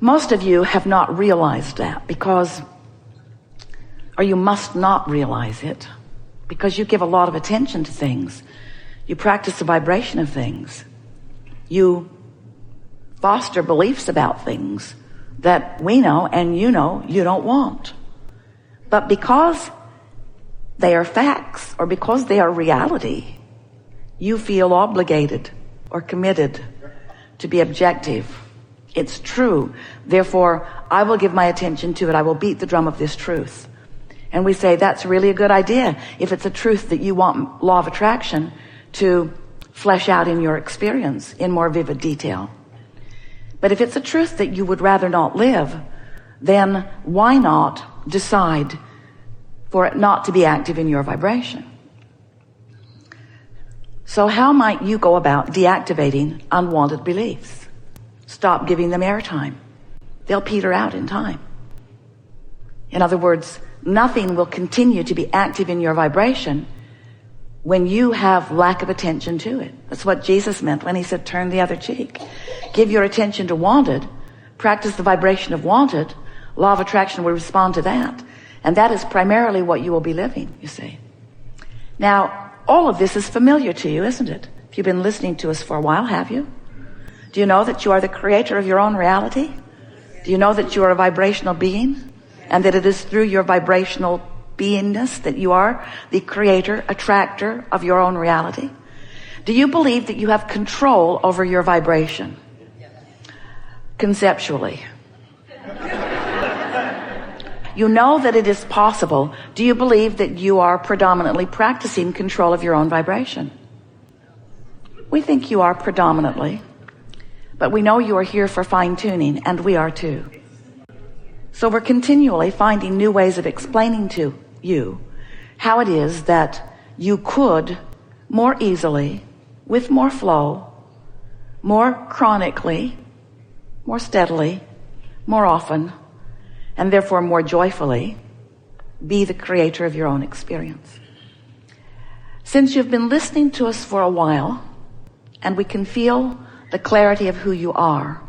Most of you have not realized that or you must not realize it, because you give a lot of attention to things. You practice the vibration of things. You foster beliefs about things that we know and you know you don't want. But because they are facts, or because they are reality, you feel obligated or committed to be objective. It's true. Therefore, I will give my attention to it. I will beat the drum of this truth. And we say that's really a good idea if it's a truth that you want law of attraction to flesh out in your experience in more vivid detail. But if it's a truth that you would rather not live, then why not decide for it not to be active in your vibration? So how might you go about deactivating unwanted beliefs? Stop giving them airtime. They'll peter out in time. In other words, nothing will continue to be active in your vibration when you have lack of attention to it. That's what Jesus meant when he said, turn the other cheek. Give your attention to wanted, practice the vibration of wanted, law of attraction will respond to that. And that is primarily what you will be living, you see. Now, all of this is familiar to you, isn't it? If you've been listening to us for a while, have you? Do you know that you are the creator of your own reality? Do you know that you are a vibrational being? And that it is through your vibrational beingness that you are the creator, attractor of your own reality? Do you believe that you have control over your vibration? Conceptually. You know that it is possible. Do you believe that you are predominantly practicing control of your own vibration? We think you are predominantly, but we know you are here for fine-tuning, and we are too. So we're continually finding new ways of explaining to you how it is that you could more easily, with more flow, more chronically, more steadily, more often, and therefore more joyfully, be the creator of your own experience. Since you've been listening to us for a while, and we can feel the clarity of who you are,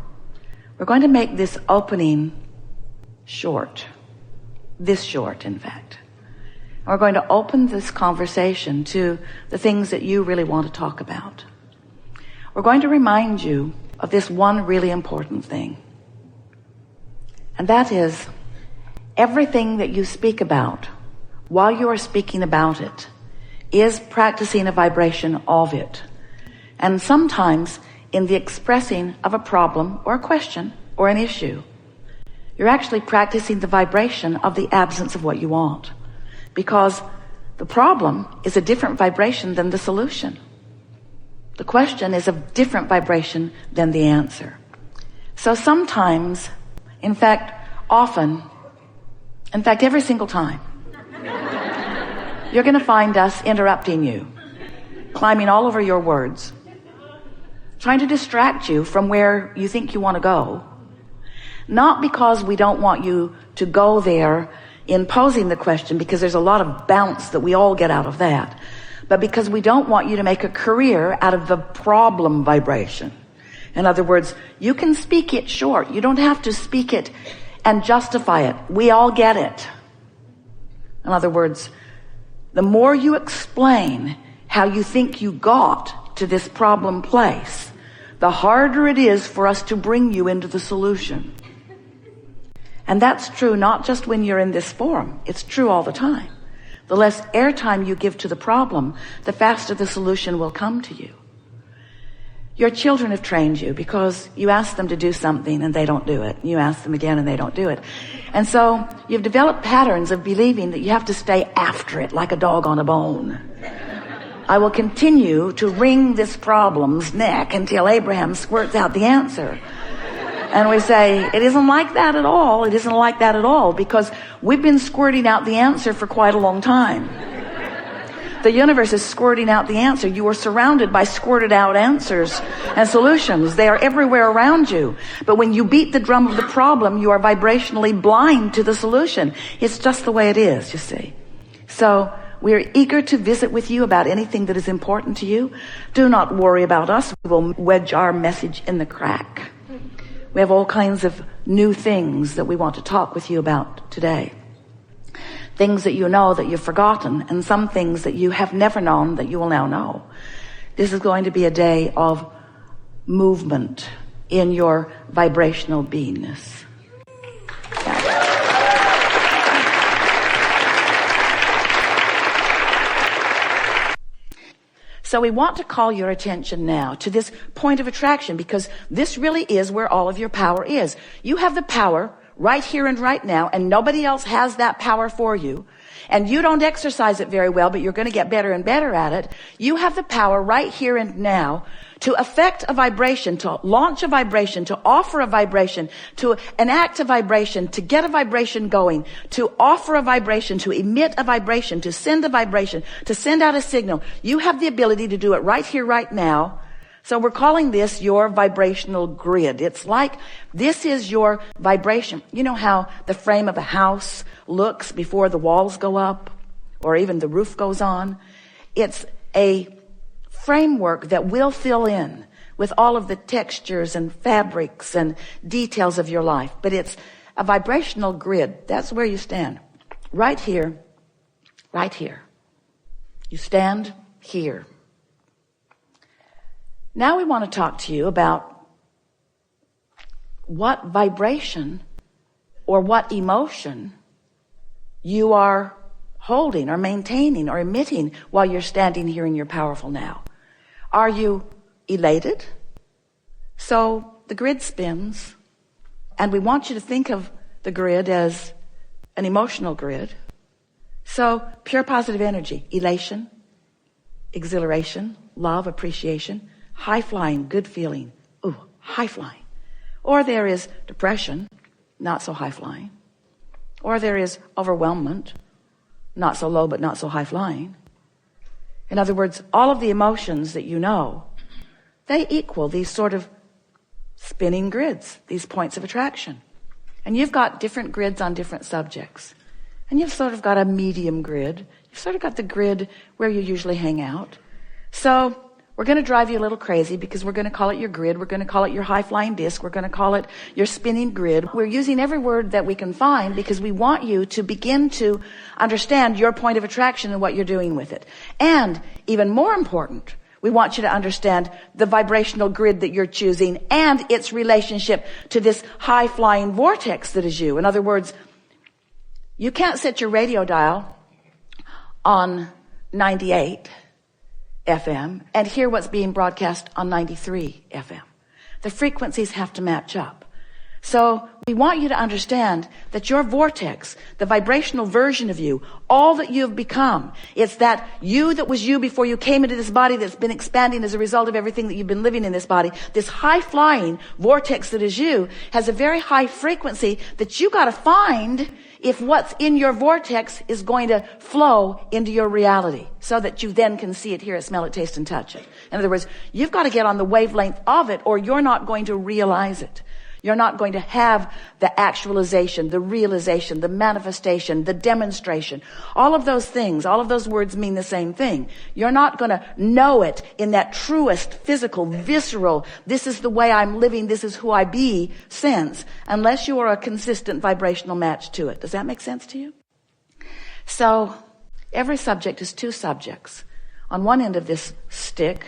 we're going to make this opening short. This short, in fact. And we're going to open this conversation to the things that you really want to talk about. We're going to remind you of this one really important thing. And that is, everything that you speak about while you are speaking about it is practicing a vibration of it. And sometimes in the expressing of a problem or a question or an issue, you're actually practicing the vibration of the absence of what you want, because the problem is a different vibration than the solution. The question is a different vibration than the answer. So sometimes, in fact, often, in fact, every single time, you're going to find us interrupting you, climbing all over your words, trying to distract you from where you think you want to go. Not because we don't want you to go there in posing the question, because there's a lot of bounce that we all get out of that, but because we don't want you to make a career out of the problem vibration. In other words, you can speak it short. You don't have to speak it and justify it. We all get it. In other words, the more you explain how you think you got to this problem place, the harder it is for us to bring you into the solution. And that's true not just when you're in this forum. It's true all the time. The less airtime you give to the problem, the faster the solution will come to you. Your children have trained you because you ask them to do something and they don't do it. You ask them again and they don't do it. And so you've developed patterns of believing that you have to stay after it like a dog on a bone. I will continue to wring this problem's neck until Abraham squirts out the answer. And we say, it isn't like that at all. It isn't like that at all, because we've been squirting out the answer for quite a long time. The universe is squirting out the answer. You are surrounded by squirted out answers and solutions. They are everywhere around you. But when you beat the drum of the problem, you are vibrationally blind to the solution. It's just the way it is, you see. So we are eager to visit with you about anything that is important to you. Do not worry about us. We will wedge our message in the crack. We have all kinds of new things that we want to talk with you about today. Things that you know that you've forgotten, and some things that you have never known that you will now know. This is going to be a day of movement in your vibrational beingness. So we want to call your attention now to this point of attraction, because this really is where all of your power is. You have the power right here and right now, and nobody else has that power for you. And you don't exercise it very well, but you're going to get better and better at it. You have the power right here and now to affect a vibration, to launch a vibration, to offer a vibration, to enact a vibration, to get a vibration going, to offer a vibration, to emit a vibration, to send a vibration, to send out a signal. You have the ability to do it right here, right now. So we're calling this your vibrational grid. It's like this is your vibration. You know how the frame of a house looks before the walls go up or even the roof goes on? It's a framework that will fill in with all of the textures and fabrics and details of your life. But it's a vibrational grid. That's where you stand. Right here. Right here. You stand here. Now we want to talk to you about what vibration or what emotion you are holding or maintaining or emitting while you're standing here in your powerful now. Are you elated? So the grid spins, and we want you to think of the grid as an emotional grid. So pure positive energy, elation, exhilaration, love, appreciation, high flying, good feeling. Ooh, high flying. Or there is depression, not so high flying. Or there is overwhelmment, not so low but not so high flying. In other words, all of the emotions that you know, they equal these sort of spinning grids, these points of attraction. And you've got different grids on different subjects. And you've sort of got a medium grid. You've sort of got the grid where you usually hang out. So we're going to drive you a little crazy because we're going to call it your grid. We're going to call it your high-flying disc. We're going to call it your spinning grid. We're using every word that we can find because we want you to begin to understand your point of attraction and what you're doing with it. And even more important, we want you to understand the vibrational grid that you're choosing and its relationship to this high-flying vortex that is you. In other words, you can't set your radio dial on 98 FM and hear what's being broadcast on 93 FM. The frequencies have to match up. So we want you to understand that your vortex, the vibrational version of you, all that you've become, it's that you that was you before you came into this body that's been expanding as a result of everything that you've been living in this body. This high-flying vortex that is you has a very high frequency that you got to find if what's in your vortex is going to flow into your reality so that you then can see it, hear it, smell it, taste, and touch it. In other words, you've got to get on the wavelength of it or you're not going to realize it. You're not going to have the actualization, the realization, the manifestation, the demonstration. All of those things, all of those words mean the same thing. You're not going to know it in that truest, physical, visceral, this is the way I'm living, this is who I be sense, unless you are a consistent vibrational match to it. Does that make sense to you? So every subject is two subjects. On one end of this stick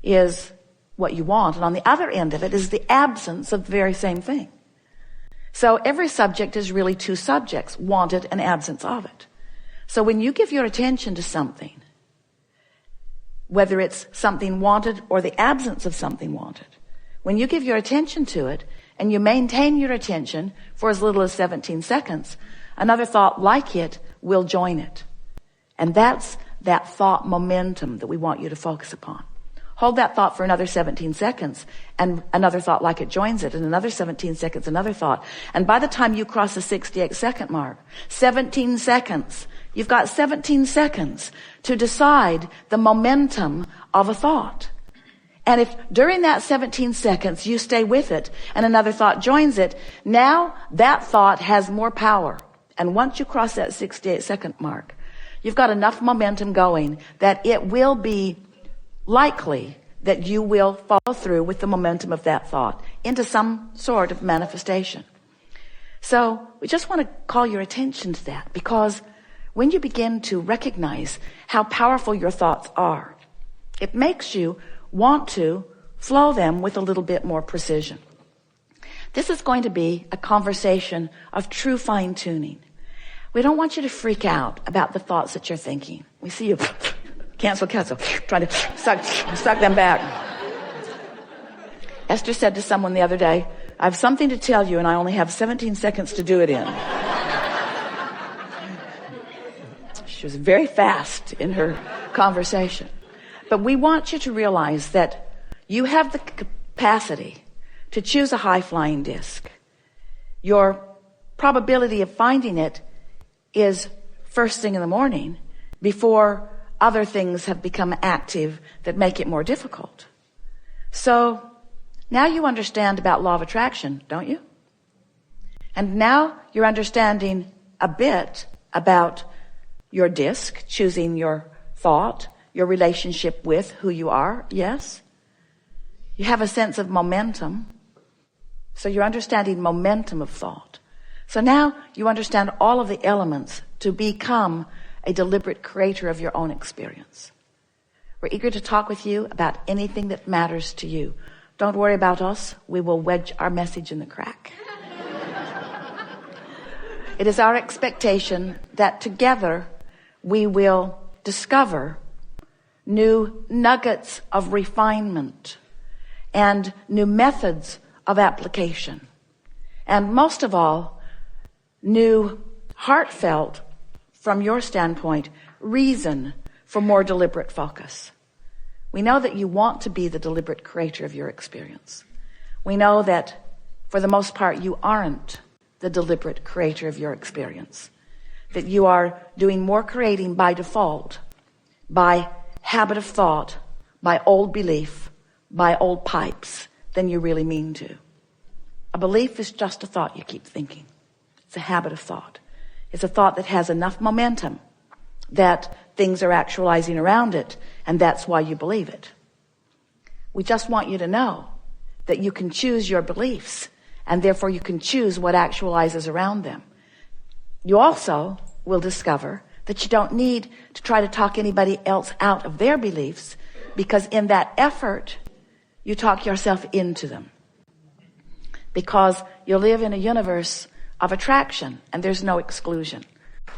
is what you want, and on the other end of it is the absence of the very same thing. So every subject is really two subjects, wanted and absence of it. So when you give your attention to something, whether it's something wanted or the absence of something wanted, when you give your attention to it and you maintain your attention for as little as 17 seconds, another thought like it will join it. And that's that thought momentum that we want you to focus upon. Hold that thought for another 17 seconds and another thought like it joins it, and another 17 seconds, another thought. And by the time you cross the 68-second mark, 17 seconds, you've got 17 seconds to decide the momentum of a thought. And if during that 17 seconds you stay with it and another thought joins it, now that thought has more power. And once you cross that 68-second mark, you've got enough momentum going that it will be likely that you will follow through with the momentum of that thought into some sort of manifestation. So we just want to call your attention to that, because when you begin to recognize how powerful your thoughts are, it makes you want to flow them with a little bit more precision. This is going to be a conversation of true fine-tuning. We don't want you to freak out about the thoughts that you're thinking. We see you cancel, trying to suck them back. Esther said to someone the other day, I have something to tell you and I only have 17 seconds to do it in. She was very fast in her conversation. But we want you to realize that you have the capacity to choose a high-flying disc. Your probability of finding it is first thing in the morning, before other things have become active that make it more difficult. So now you understand about law of attraction, don't you? And now you're understanding a bit about your disc, choosing your thought, your relationship with who you are, yes? You have a sense of momentum. So you're understanding momentum of thought. So now you understand all of the elements to become a deliberate creator of your own experience. We're eager to talk with you about anything that matters to you. Don't worry about us. We will wedge our message in the crack. It is our expectation that together we will discover new nuggets of refinement and new methods of application. And most of all, new heartfelt, from your standpoint, reason for more deliberate focus. We know that you want to be the deliberate creator of your experience. We know that for the most part you aren't the deliberate creator of your experience. That you are doing more creating by default, by habit of thought, by old belief, by old pipes, than you really mean to. A belief is just a thought you keep thinking. It's a habit of thought. It's a thought that has enough momentum that things are actualizing around it, and that's why you believe it. We just want you to know that you can choose your beliefs, and therefore you can choose what actualizes around them. You also will discover that you don't need to try to talk anybody else out of their beliefs, because in that effort, you talk yourself into them. Because you live in a universe of attraction, and there's no exclusion.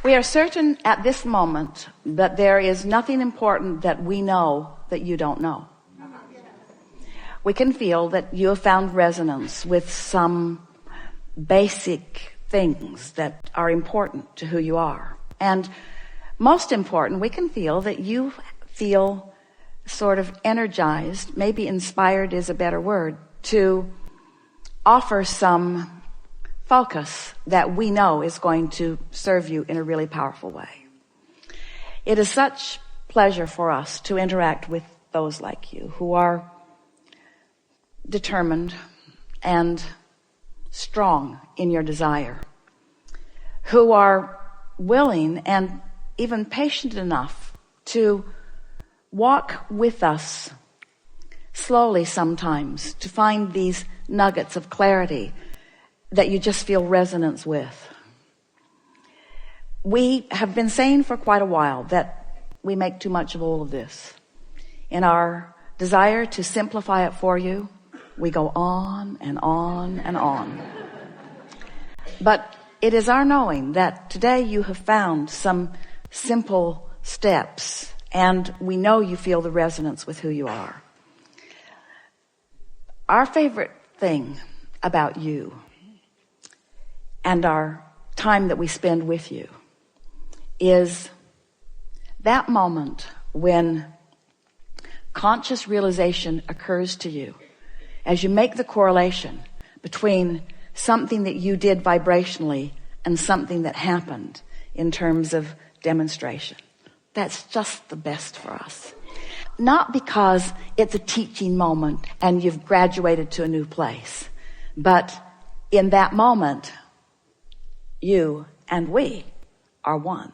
We are certain at this moment that there is nothing important that we know that you don't know. We can feel that you have found resonance with some basic things that are important to who you are. And most important, we can feel that you feel sort of energized, maybe inspired is a better word, to offer some focus that we know is going to serve you in a really powerful way. It is such pleasure for us to interact with those like you who are determined and strong in your desire, who are willing and even patient enough to walk with us slowly sometimes to find these nuggets of clarity that you just feel resonance with. We have been saying for quite a while that we make too much of all of this. In our desire to simplify it for you, we go on and on and on. But it is our knowing that today you have found some simple steps, and we know you feel the resonance with who you are. Our favorite thing about you and our time that we spend with you is that moment when conscious realization occurs to you as you make the correlation between something that you did vibrationally and something that happened in terms of demonstration. That's just the best for us. Not because it's a teaching moment and you've graduated to a new place, but in that moment, you and we are one.